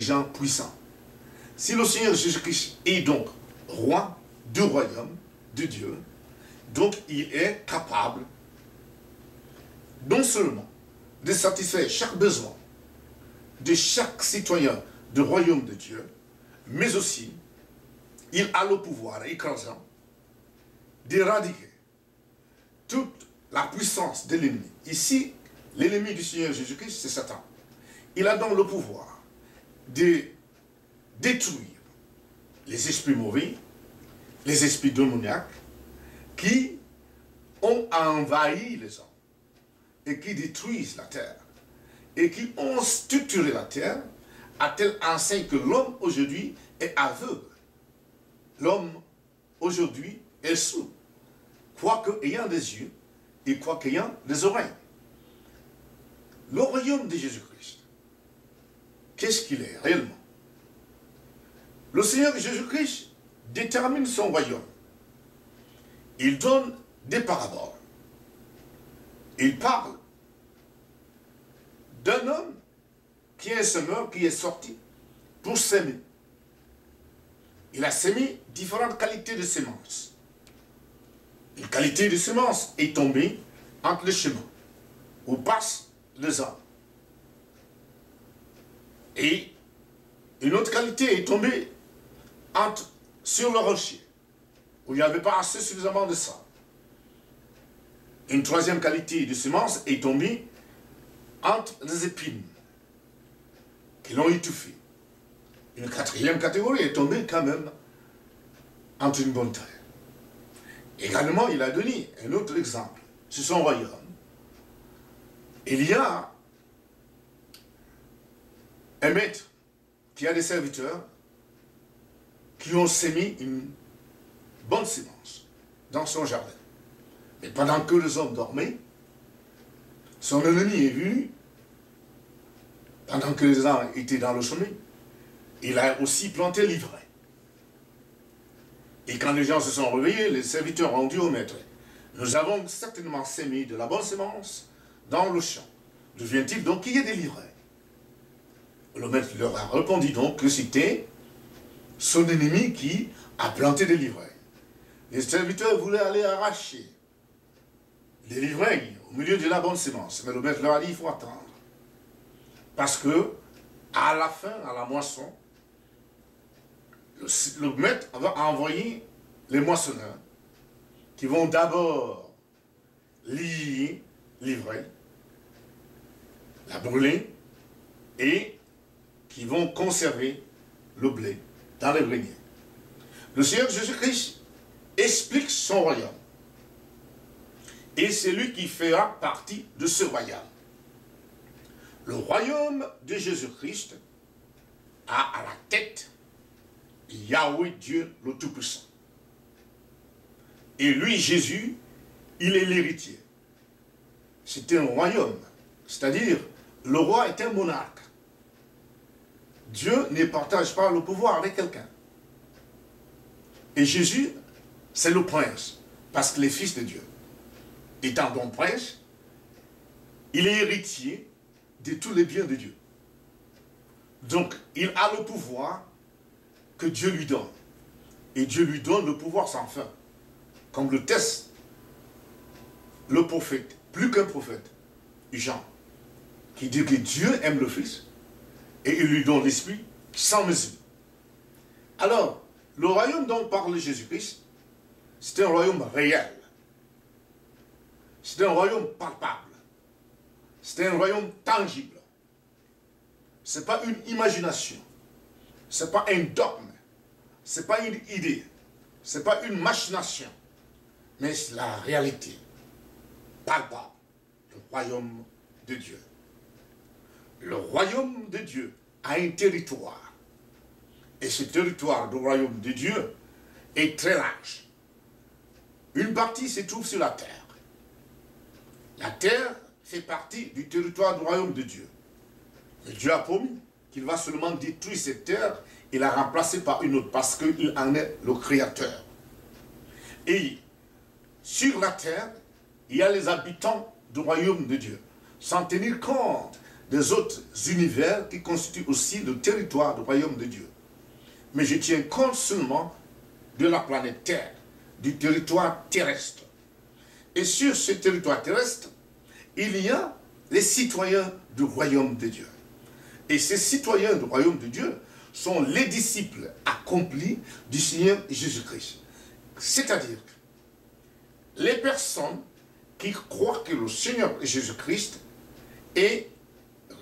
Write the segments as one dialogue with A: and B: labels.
A: gens puissants. Si le Seigneur Jésus-Christ est donc roi du royaume de Dieu, donc il est capable non seulement de satisfaire chaque besoin de chaque citoyen du royaume de Dieu, mais aussi il a le pouvoir écrasant d'éradiquer toute la puissance de l'ennemi. Ici, l'ennemi du Seigneur Jésus-Christ, c'est Satan. Il a donc le pouvoir de détruire les esprits mauvais, les esprits démoniaques qui ont envahi les hommes et qui détruisent la terre et qui ont structuré la terre à telle enseigne que l'homme aujourd'hui est aveugle. L'homme aujourd'hui est sourd, quoique ayant des yeux et quoique ayant des oreilles. Le royaume de Jésus-Christ, qu'est-ce qu'il est réellement? Le Seigneur Jésus-Christ détermine son royaume. Il donne des paraboles. Il parle d'un homme qui est un semeur qui est sorti pour s'aimer. Il a sémé différentes qualités de semences. Une qualité de semence est tombée entre les chemins où passent les hommes. Et une autre qualité est tombée sur le rocher, où il n'y avait pas assez suffisamment de sable. Une troisième qualité de semence est tombée entre les épines qui l'ont étouffé. Une quatrième catégorie est tombée quand même entre une bonne terre. Également, il a donné un autre exemple. C'est son royaume. Il y a un maître qui a des serviteurs qui ont sémé une bonne semence dans son jardin. Mais pendant que les hommes dormaient, son ennemi est venu. Pendant que les gens étaient dans le sommeil, il a aussi planté l'ivraie. Et quand les gens se sont réveillés, les serviteurs ont dit au maître, nous avons certainement sémé de la bonne semence dans le champ. D'où vient-il donc qu'il y ait des livrets? Le maître leur a répondu donc que c'était son ennemi qui a planté des livrets. Les serviteurs voulaient aller arracher les livrets au milieu de la bonne semence. Mais le maître leur a dit, il faut attendre. Parce que, à la fin, à la moisson, le maître va envoyer les moissonneurs qui vont d'abord lier l'ivraie, la brûler et qui vont conserver le blé dans les greniers. Le Seigneur Jésus-Christ explique son royaume. Et c'est lui qui fera partie de ce royaume. Le royaume de Jésus-Christ a à la tête Yahweh Dieu le Tout-Puissant. Et lui, Jésus, il est l'héritier. C'est un royaume. C'est-à-dire, le roi est un monarque. Dieu ne partage pas le pouvoir avec quelqu'un. Et Jésus, c'est le prince, parce qu'il est fils de Dieu. Étant donc prince, il est héritier de tous les biens de Dieu. Donc, il a le pouvoir que Dieu lui donne. Et Dieu lui donne le pouvoir sans fin. Comme le teste le prophète, plus qu'un prophète, Jean, qui dit que Dieu aime le Fils et il lui donne l'Esprit sans mesure. Alors, le royaume dont parle Jésus-Christ, c'est un royaume réel. C'est un royaume palpable. C'est un royaume tangible. Ce n'est pas une imagination. Ce n'est pas un dogme. Ce n'est pas une idée. Ce n'est pas une machination. Mais c'est la réalité palpable du royaume de Dieu. Le royaume de Dieu a un territoire. Et ce territoire du royaume de Dieu est très large. Une partie se trouve sur la terre. La terre fait partie du territoire du royaume de Dieu. Mais Dieu a promis qu'il va seulement détruire cette terre et la remplacer par une autre parce qu'il en est le créateur. Et sur la terre, il y a les habitants du royaume de Dieu. Sans tenir compte des autres univers qui constituent aussi le territoire du royaume de Dieu. Mais je tiens compte seulement de la planète Terre, du territoire terrestre. Et sur ce territoire terrestre, il y a les citoyens du royaume de Dieu. Et ces citoyens du royaume de Dieu sont les disciples accomplis du Seigneur Jésus-Christ. C'est-à-dire les personnes qui croient que le Seigneur Jésus-Christ est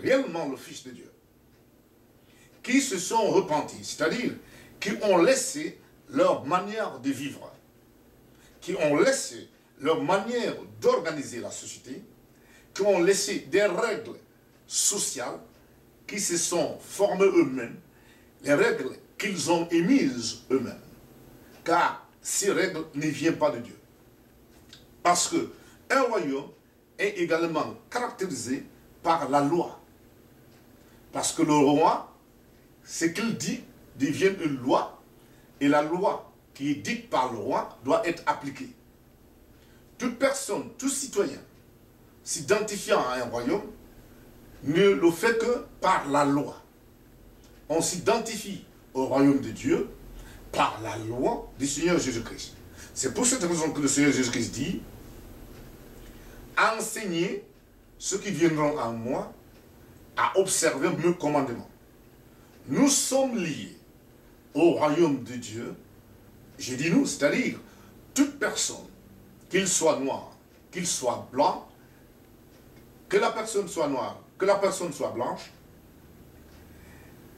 A: réellement le Fils de Dieu, qui se sont repentis, c'est-à-dire qui ont laissé leur manière de vivre, qui ont laissé leur manière d'organiser la société, qui ont laissé des règles sociales qui se sont formées eux-mêmes, les règles qu'ils ont émises eux-mêmes, car ces règles ne viennent pas de Dieu. Parce qu'un royaume est également caractérisé par la loi. Parce que le roi, ce qu'il dit devient une loi, et la loi qui est dite par le roi doit être appliquée. Toute personne, tout citoyen s'identifiant à un royaume ne le fait que par la loi. On s'identifie au royaume de Dieu par la loi du Seigneur Jésus-Christ. C'est pour cette raison que le Seigneur Jésus-Christ dit: enseignez ceux qui viendront à moi à observer mes commandements. Nous sommes liés au royaume de Dieu. J'ai dit nous, c'est-à-dire toute personne, qu'il soit noir, qu'il soit blanc, que la personne soit noire, que la personne soit blanche,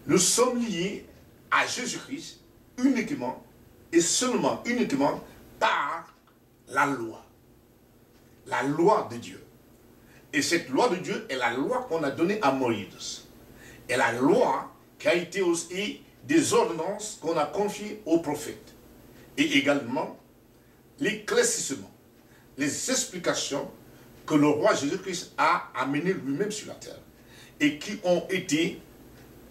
A: nous sommes liés à Jésus-Christ uniquement et seulement uniquement par la loi de Dieu. Et cette loi de Dieu est la loi qu'on a donnée à Moïse. Et la loi qui a été aussi des ordonnances qu'on a confiées aux prophètes. Et également l'éclaircissement, les explications que le roi Jésus-Christ a amenées lui-même sur la terre et qui ont été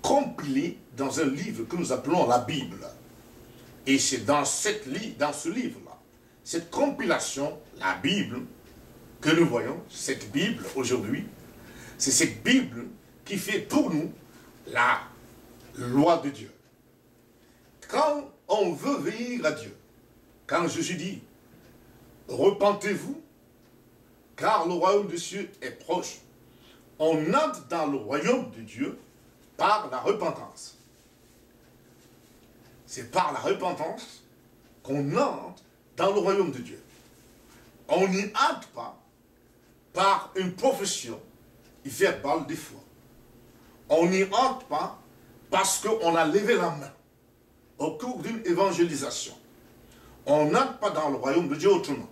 A: compilées dans un livre que nous appelons la Bible. Et c'est dans ce livre-là, cette compilation, la Bible, que nous voyons, cette Bible aujourd'hui, c'est cette Bible qui fait pour nous la loi de Dieu. Quand on veut venir à Dieu, quand Jésus dit: repentez-vous, car le royaume de Dieu est proche, on entre dans le royaume de Dieu par la repentance. C'est par la repentance qu'on entre dans le royaume de Dieu. On n'y entre pas par une profession verbale des foi. On n'y entre pas parce qu'on a levé la main au cours d'une évangélisation. On n'entre pas dans le royaume de Dieu autrement.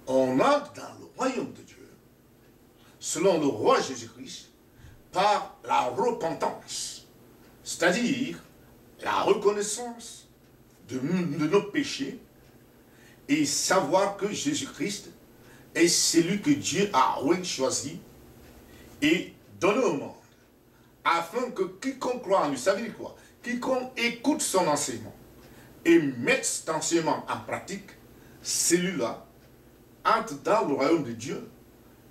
A: On entre dans le royaume de Dieu, selon le roi Jésus-Christ, par la repentance, c'est-à-dire la reconnaissance de nos péchés et savoir que Jésus-Christ est celui que Dieu a choisi et donné au monde, afin que quiconque croit en lui, ça veut dire quoi? Quiconque écoute son enseignement et met cet enseignement en pratique, celui-là entre dans le royaume de Dieu.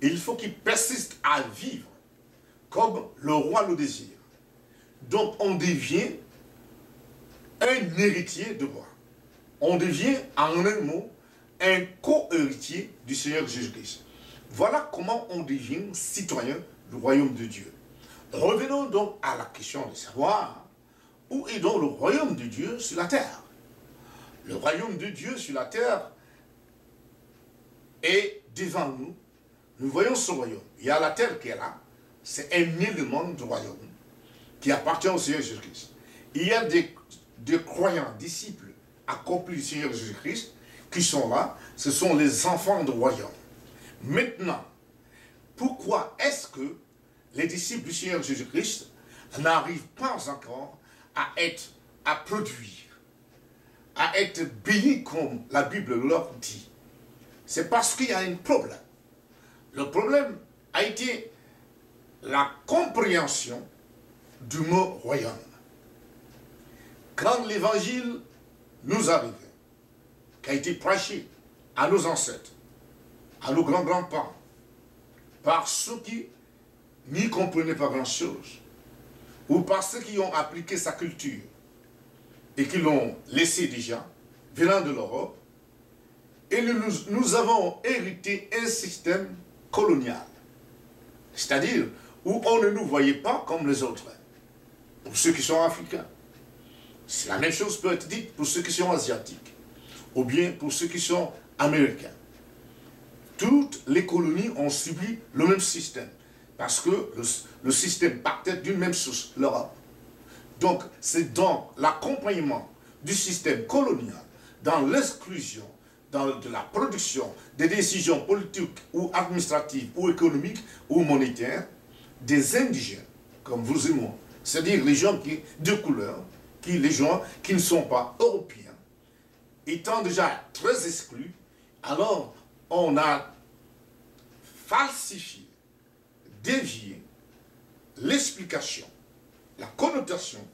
A: Et il faut qu'il persiste à vivre comme le roi le désire. Donc on devient un héritier de roi. On devient en un mot un co-héritier du Seigneur Jésus-Christ. Voilà comment on devient citoyen du royaume de Dieu. Revenons donc à la question de savoir où est donc le royaume de Dieu sur la terre. Le royaume de Dieu sur la terre est devant nous. Nous voyons ce royaume. Il y a la terre qui est là. C'est un élément du royaume qui appartient au Seigneur Jésus-Christ. Il y a des croyants, disciples accomplis du Seigneur Jésus-Christ qui sont là. Ce sont les enfants du royaume. Maintenant, pourquoi est-ce que les disciples du Seigneur Jésus-Christ n'arrivent pas encore à produire, à être bénis comme la Bible leur dit? C'est parce qu'il y a un problème. Le problème a été la compréhension du mot royaume. Quand l'évangile nous arrivait, qui a été prêché à nos ancêtres, à nos grands-grands-parents, par ceux qui n'y comprenaient pas grand-chose, ou par ceux qui ont appliqué sa culture et qui l'ont laissé déjà, venant de l'Europe, et nous avons hérité un système colonial, c'est-à-dire où on ne nous voyait pas comme les autres, pour ceux qui sont africains. La même chose peut être dite pour ceux qui sont asiatiques, ou bien pour ceux qui sont américains. Toutes les colonies ont subi le même système, parce que le système partait d'une même source, l'Europe. Donc, c'est dans l'accompagnement du système colonial, dans l'exclusion, de la production des décisions politiques ou administratives ou économiques ou monétaires des indigènes, comme vous et moi, c'est-à-dire les gens de couleur, les gens qui ne sont pas européens, étant déjà très exclus, alors on a falsifié, dévié l'explication, la connotation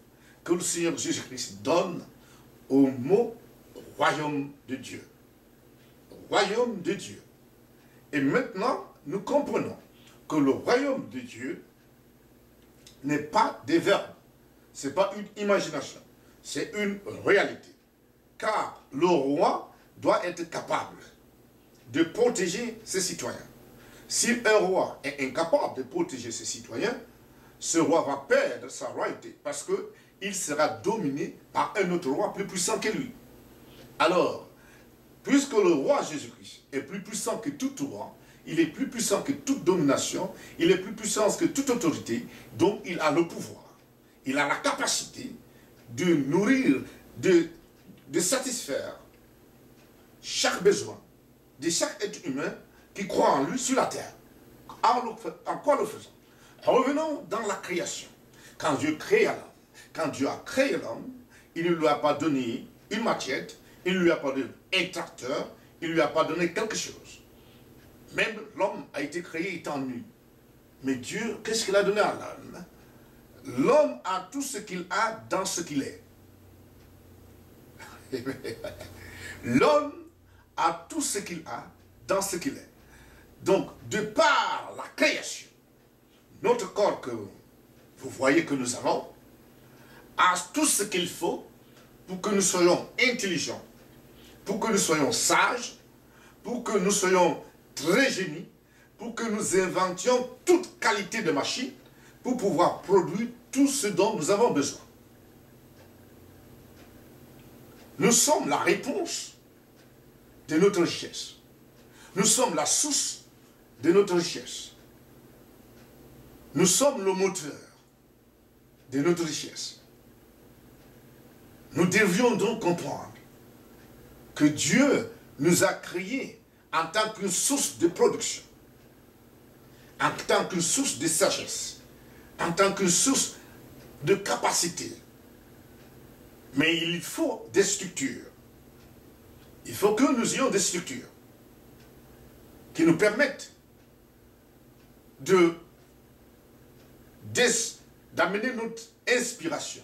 A: que le Seigneur Jésus-Christ donne au mot royaume de Dieu. Royaume de Dieu. Et maintenant, nous comprenons que le royaume de Dieu n'est pas des verbes, ce n'est pas une imagination, c'est une réalité. Car le roi doit être capable de protéger ses citoyens. Si un roi est incapable de protéger ses citoyens, ce roi va perdre sa royauté parce qu'il sera dominé par un autre roi plus puissant que lui. Alors, puisque le roi Jésus-Christ est plus puissant que tout roi, il est plus puissant que toute domination, il est plus puissant que toute autorité, donc il a le pouvoir, il a la capacité de nourrir, de satisfaire chaque besoin de chaque être humain qui croit en lui sur la terre. En quoi le faisant? Revenons dans la création. Quand Dieu créa l'homme, quand Dieu a créé l'homme, il ne lui a pas donné une machette, il ne lui a pas donné un tracteur, il ne lui a pas donné quelque chose. Même l'homme a été créé étant nu. Mais Dieu, qu'est-ce qu'il a donné à l'homme? L'homme a tout ce qu'il a dans ce qu'il est. L'homme a tout ce qu'il a dans ce qu'il est. Donc, de par la création, notre corps que vous voyez que nous avons, a tout ce qu'il faut pour que nous soyons intelligents, pour que nous soyons sages, pour que nous soyons très génies, pour que nous inventions toute qualité de machine, pour pouvoir produire tout ce dont nous avons besoin. Nous sommes la réponse de notre richesse. Nous sommes la source de notre richesse. Nous sommes le moteur de notre richesse. Nous devions donc comprendre que Dieu nous a créés en tant qu'une source de production, en tant qu'une source de sagesse, en tant qu'une source de capacité. Mais il faut des structures. Il faut que nous ayons des structures qui nous permettent d'amener notre inspiration,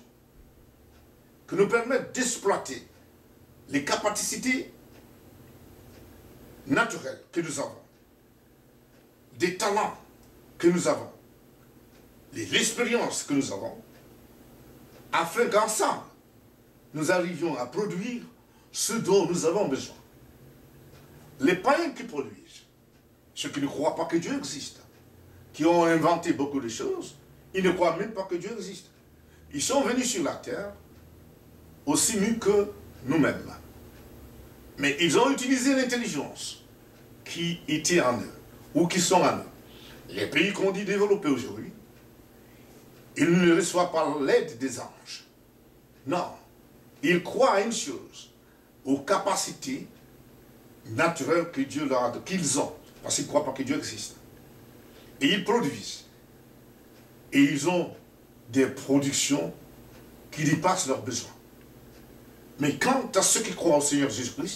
A: qui nous permettent d'exploiter les capacités naturelles que nous avons, des talents que nous avons, l'expérience que nous avons, afin qu'ensemble, nous arrivions à produire ce dont nous avons besoin. Les païens qui produisent, ceux qui ne croient pas que Dieu existe, qui ont inventé beaucoup de choses, ils ne croient même pas que Dieu existe. Ils sont venus sur la terre aussi nus que nous-mêmes. Mais ils ont utilisé l'intelligence qui était en eux, ou qui sont en eux. Les pays qu'on dit développés aujourd'hui, ils ne reçoivent pas l'aide des anges. Non. Ils croient à une chose, aux capacités naturelles que Dieu leur a données, qu'ils ont, parce qu'ils ne croient pas que Dieu existe. Et ils produisent. Et ils ont des productions qui dépassent leurs besoins. Mais quant à ceux qui croient au Seigneur Jésus-Christ,